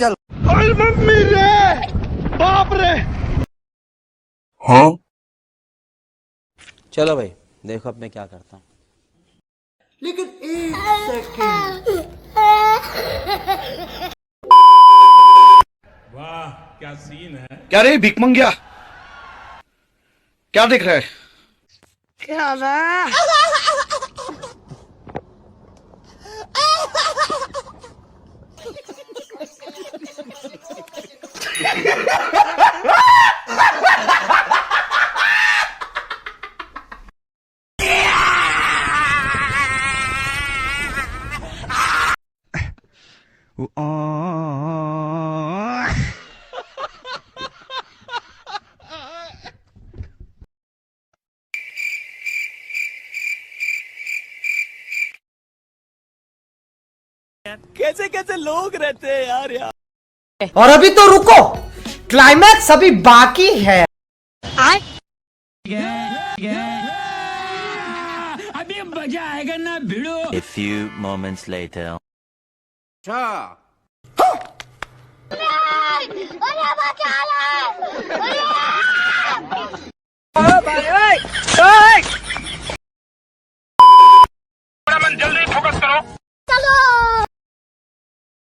चल। ओए मम्मी रे, बाप रे। हाँ चलो भाई देखो अब मैं क्या करता हूँ। लेकिन एक सेकंड। वाह क्या सीन है। क्या रे भिक मंगिया, क्या देख रहा है? क्या ना? कैसे कैसे लोग रहते हैं यार। और अभी तो रुको, क्लाइमैक्स अभी बाकी है। अभी मजा आएगा ना भिड़ो। A few moments later. अच्छा